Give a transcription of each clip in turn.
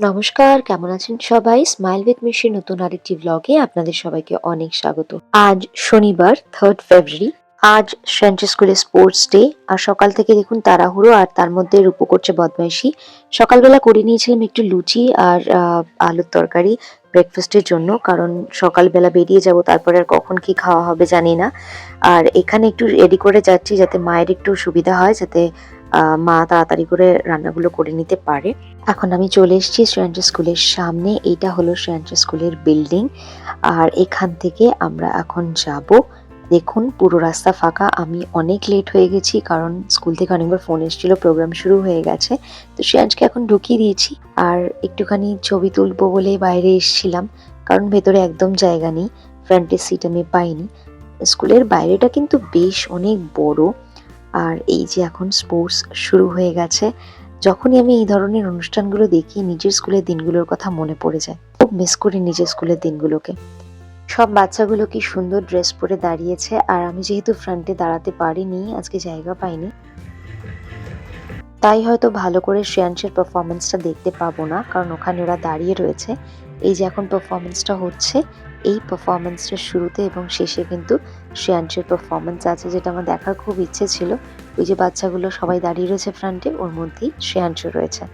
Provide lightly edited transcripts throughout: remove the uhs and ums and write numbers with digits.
নমস্কার, কেমন আছেন সবাই? স্মাইল উইথ মিশির নতুন আরেকটি ভ্লগে আপনাদের সবাইকে অনেক স্বাগত। আজ শনিবার 3rd ফেব্রুয়ারি। আজ সেন্ট্রাল স্কুলে স্পোর্টস ডে। আর সকাল থেকে দেখুন তাড়াহুড়ো আর তার মধ্যে রূপো করছে বদমাইশি। সকালবেলা করে নিয়েছিলাম একটু লুচি আর আলুর তরকারি ব্রেকফাস্টের জন্য, কারণ সকালবেলা বেরিয়ে যাব, তারপরে আর কখন কি খাওয়া হবে জানি না। আর এখানে একটু রেডি করে যাচ্ছি যাতে মায়ের একটু সুবিধা হয়, যাতে মা তাড়াতাড়ি করে রান্নাগুলো করে নিতে পারে। এখন আমি চলে এসেছি শ্রেয়াঞ্জ স্কুলের সামনে। এইটা হলো শ্রেয়াঞ্জ স্কুলের বিল্ডিং। আর এখান থেকে আমরা এখন যাব। দেখুন পুরো রাস্তা ফাঁকা। আমি অনেক লেট হয়ে গেছি, কারণ স্কুল থেকে অনেকবার ফোন এসেছিল, প্রোগ্রাম শুরু হয়ে গেছে। তো শ্রেয়াঞ্জকে এখন ঢুকিয়ে দিয়েছি। আর একটুখানি ছবি তুলবো বলে বাইরে এসেছিলাম, কারণ ভেতরে একদম জায়গা নেই, ফ্রন্টের সিট আমি পাইনি। স্কুলের বাইরেটা কিন্তু বেশ অনেক বড়। আর এই যে এখন স্পোর্টস শুরু হয়ে গেছে। যখনই আমি এই ধরনের অনুষ্ঠানগুলো দেখি, নিজের স্কুলের দিনগুলোর কথা মনে পড়ে যায়। খুব মিস করি নিজের স্কুলের দিনগুলোকে। সব বাচ্চাগুলো কি সুন্দর ড্রেস পরে দাঁড়িয়েছে, আর আমি যেহেতু ফ্রন্টে দাঁড়াতে পারিনি, আজকে জায়গা পাইনি, তাই হয়তো ভালো করে শ্রেয়াংশের পারফরমেন্সটা দেখতে পাবো না, কারণ ওখানে ওরা দাঁড়িয়ে রয়েছে। এই যে এখন পারফরমেন্সটা হচ্ছে, এই পারফরমেন্সটার শুরুতে এবং শেষে কিন্তু শ্রেয়াংশের পারফরমেন্স আছে, যেটা আমার দেখার খুব ইচ্ছে ছিল। ওই যে বাচ্চাগুলো সবাই দাঁড়িয়ে রয়েছে ফ্রন্টে, ওর মধ্যেই শ্রেয়াংশ রয়েছে।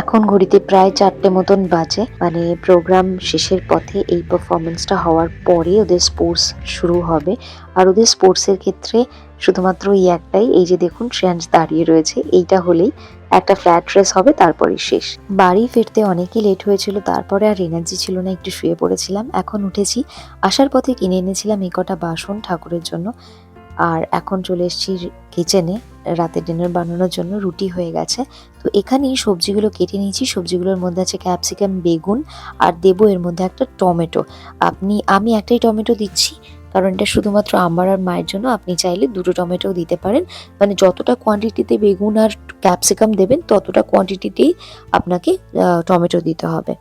এখন ঘড়িতে প্রায় 4টে মতন বাজে, মানে প্রোগ্রাম শেষের পথে। এই পারফরমেন্সটা হওয়ার পরে ওদের স্পোর্টস শুরু হবে। আর ওদের স্পোর্টসের ক্ষেত্রে শুধুমাত্র এই একটাই, এই যে দেখুন শ্রেয়াংশ দাঁড়িয়ে রয়েছে, এইটা হলেই একটা ফ্ল্যাট রেস হবে, তারপরেই শেষ। বাড়ি ফিরতে অনেকই লেট হয়েছিল, তারপরে আর এনার্জি ছিল না, একটু শুয়ে পড়েছিলাম। এখন উঠেছি। আসার পথে কিনে এনেছিলাম এই কটা বাসন ঠাকুরের জন্য। আর এখন চলে এসেছি কিচেনে রাতের ডিনার বানানোর জন্য। রুটি হয়ে গেছে, তো এখানেই সবজিগুলো কেটে নিয়েছি। সবজিগুলোর মধ্যে আছে ক্যাপসিকাম, বেগুন, আর দেবো এর মধ্যে একটা টমেটো। আমি একটাই টমেটো দিচ্ছি, কারণ এটা শুধুমাত্র আমার আর মায়ের জন্য। আপনি চাইলে দুটো টমেটোও দিতে পারেন, মানে যতটা কোয়ান্টিটিতে বেগুন আর ক্যাপসিকাম দেবেন ততটা কোয়ান্টিটিতেই আপনাকে টমেটো দিতে হবে।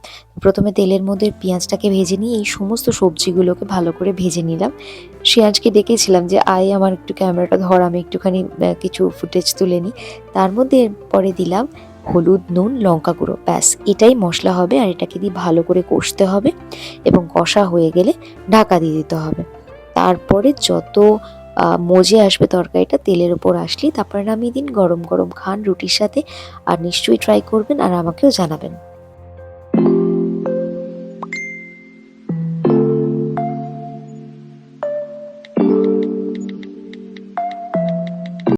প্রথমে তেলের মধ্যে পেঁয়াজটাকে ভেজে নিয়ে এই সমস্ত সবজিগুলোকে ভালো করে ভেজে নিলাম। শ্রেয়াংশকে ডেকেছিলাম যে আয় আমার একটু ক্যামেরাটা ধর, আমি একটুখানি কিছু ফুটেজ তুলে নিই। তার মধ্যে পরে দিলাম হলুদ, নুন, লঙ্কা গুঁড়ো, ব্যাস এটাই মশলা হবে। আর এটাকে দিয়ে ভালো করে কষতে হবে, এবং কষা হয়ে গেলে ঢাকা দিয়ে দিতে হবে। তারপরে যত মজে আসবে তরকারিটা তেলের উপর আসলেই তারপরে নামিয়ে দিন। গরম গরম খান রুটির সাথে। আর নিশ্চয়ই ট্রাই করবেন আর আমাকেও জানাবেন।